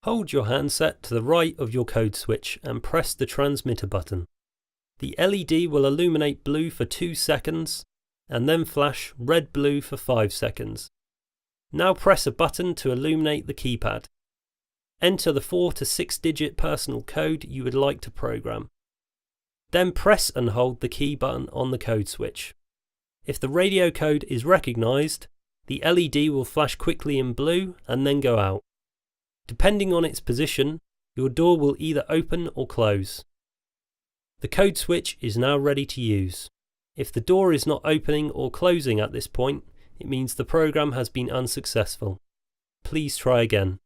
Hold your handset to the right of your code switch and press the transmitter button. The LED will illuminate blue for 2 seconds and then flash red-blue for 5 seconds. Now press a button to illuminate the keypad. Enter the 4 to 6 digit personal code you would like to program. Then press and hold the key button on the code switch. If the radio code is recognised, the LED will flash quickly in blue and then go out. Depending on its position, your door will either open or close. The code switch is now ready to use. If the door is not opening or closing at this point, it means the program has been unsuccessful. Please try again.